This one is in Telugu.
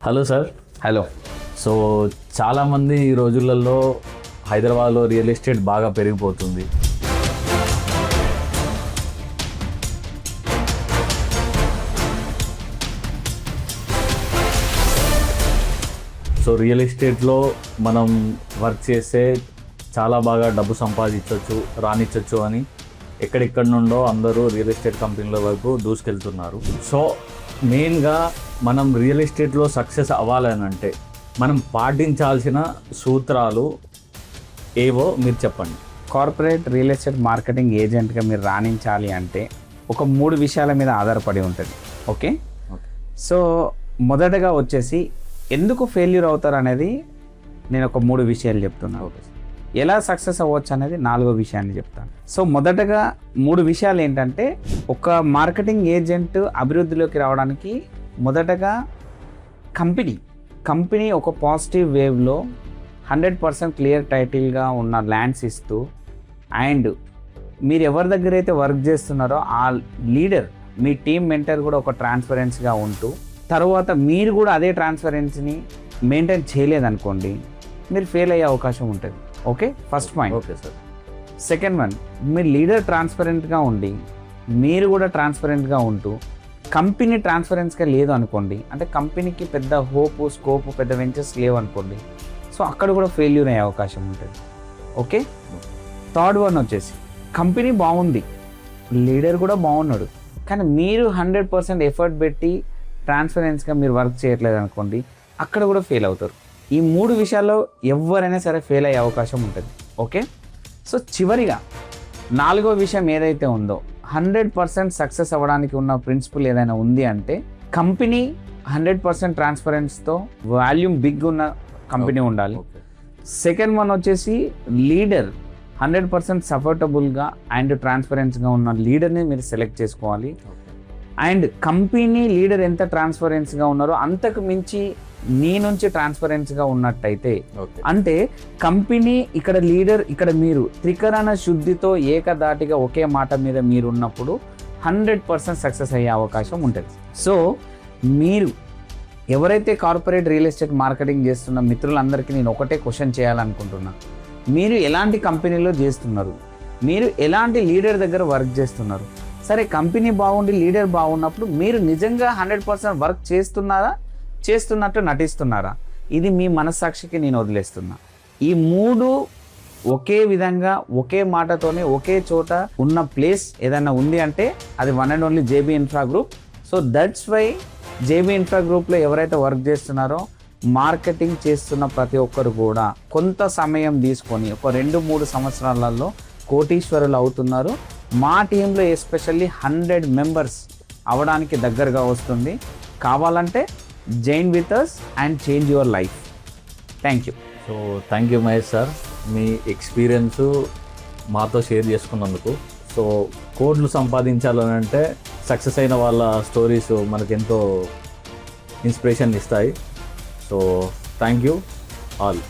Hello sir. హలో. సో చాలామంది ఈ రోజులలో హైదరాబాద్లో రియల్ ఎస్టేట్ బాగా పెరిగిపోతుంది. సో రియల్ ఎస్టేట్లో మనం వర్క్ చేస్తే చాలా బాగా డబ్బు సంపాదించవచ్చు, రాణించవచ్చు అని ఎక్కడెక్కడి నుండో అందరూ రియల్ ఎస్టేట్ కంపెనీల వైపు దూసుకెళ్తున్నారు. సో మెయిన్గా మనం రియల్ ఎస్టేట్లో సక్సెస్ అవ్వాలనంటే మనం పాటించాల్సిన సూత్రాలు ఏవో మీరు చెప్పండి. కార్పొరేట్ రియల్ ఎస్టేట్ మార్కెటింగ్ ఏజెంట్గా మీరు రాణించాలి అంటే ఒక 3 విషయాల మీద ఆధారపడి ఉంటుంది. ఓకే. సో మొదటగా వచ్చేసి ఎందుకు ఫెయిల్యూర్ అవుతారు అనేది నేను ఒక 3 విషయాలు చెప్తున్నాను. ఎలా సక్సెస్ అవ్వచ్చు అనేది 4వ విషయాన్ని చెప్తాను. సో మొదటగా 3 విషయాలు ఏంటంటే, ఒక మార్కెటింగ్ ఏజెంట్ అభివృద్ధిలోకి రావడానికి మొదటగా కంపెనీ ఒక పాజిటివ్ వేవ్లో 100% క్లియర్ టైటిల్గా ఉన్న ల్యాండ్స్ ఇస్తూ, అండ్ మీరు ఎవరి దగ్గర అయితే వర్క్ చేస్తున్నారో ఆ లీడర్ మీ టీమ్ మెంటర్ కూడా ఒక ట్రాన్స్పరెన్సీగా ఉంటూ, తర్వాత మీరు కూడా అదే ట్రాన్స్పరెన్సీని మెయింటైన్ చేయలేదనుకోండి, మీరు ఫెయిల్ అయ్యే అవకాశం ఉంటుంది. Okay, first point. Okay sir. Second one, మీ లీడర్ ట్రాన్స్పరెంట్గా ఉండి మీరు కూడా ట్రాన్స్పరెంట్గా ఉంటూ కంపెనీ ట్రాన్స్పరెన్స్గా లేదు అనుకోండి, అంటే కంపెనీకి పెద్ద స్కోప్ పెద్ద వెంచర్స్ లేవు అనుకోండి, సో అక్కడ కూడా ఫెయిల్యూర్ అయ్యే అవకాశం ఉంటుంది. ఓకే. థర్డ్ వన్ వచ్చేసి, కంపెనీ బాగుంది, లీడర్ కూడా బాగున్నాడు, కానీ మీరు 100% ఎఫర్ట్ పెట్టి ట్రాన్స్పరెన్స్గా మీరు వర్క్ చేయట్లేదు అనుకోండి, అక్కడ కూడా ఫెయిల్ అవుతారు. ఈ 3 విషయాల్లో ఎవరైనా సరే ఫెయిల్ అయ్యే అవకాశం ఉంటుంది. ఓకే. సో చివరిగా 4వ విషయం ఏదైతే ఉందో, 100% సక్సెస్ అవ్వడానికి ఉన్న ప్రిన్సిపల్ ఏదైనా ఉంది అంటే, కంపెనీ 100% ట్రాన్స్పరెన్స్తో వాల్యూమ్ బిగ్ ఉన్న కంపెనీ ఉండాలి. సెకండ్ వన్ వచ్చేసి, లీడర్ 100% సపోర్టబుల్గా అండ్ ట్రాన్స్పరెన్స్గా ఉన్న లీడర్ని మీరు సెలెక్ట్ చేసుకోవాలి. అండ్ కంపెనీ లీడర్ ఎంత ట్రాన్స్పరెన్స్గా ఉన్నారో అంతకు మించి నీ నుంచి ట్రాన్స్పరెన్స్గా ఉన్నట్టయితే, అంటే కంపెనీ ఇక్కడ లీడర్ ఇక్కడ మీరు త్రికరణ శుద్ధితో ఏకదాటిగా ఒకే మాట మీద మీరు ఉన్నప్పుడు 100% సక్సెస్ అయ్యే అవకాశం ఉంటుంది. సో మీరు ఎవరైతే కార్పొరేట్ రియల్ ఎస్టేట్ మార్కెటింగ్ చేస్తున్న మిత్రులందరికీ నేను ఒకటే క్వశ్చన్ చేయాలనుకుంటున్నా. మీరు ఎలాంటి కంపెనీలో చేస్తున్నారు, మీరు ఎలాంటి లీడర్ దగ్గర వర్క్ చేస్తున్నారు? సరే, కంపెనీ బాగుండి లీడర్ బాగున్నప్పుడు మీరు నిజంగా 100% వర్క్ చేస్తున్నట్టు నటిస్తున్నారా? ఇది మీ మనస్సాక్షికి నేను వదిలేస్తున్నా. ఈ 3 ఒకే విధంగా ఒకే మాటతోనే ఒకే చోట ఉన్న ప్లేస్ ఏదైనా ఉంది అంటే అది one and only JB infra group. So that's why JB infra గ్రూప్లో ఎవరైతే వర్క్ చేస్తున్నారో, మార్కెటింగ్ చేస్తున్న ప్రతి ఒక్కరు కూడా కొంత సమయం తీసుకొని ఒక 2-3 సంవత్సరాలలో కోటీశ్వరులు అవుతున్నారు. మా టీంలో ఎస్పెషల్లీ 100 మెంబర్స్ అవడానికి దగ్గరగా వస్తుంది. కావాలంటే join with us and change your life. Thank you. So thank you Mahesh sir, me experience మాతో షేర్ చేసుకున్నందుకు. సో కోట్లు సంపాదించాలని అంటే సక్సెస్ అయిన వాళ్ళ స్టోరీస్ మనకెంతో ఇన్స్పిరేషన్ ఇస్తాయి. So thank you all.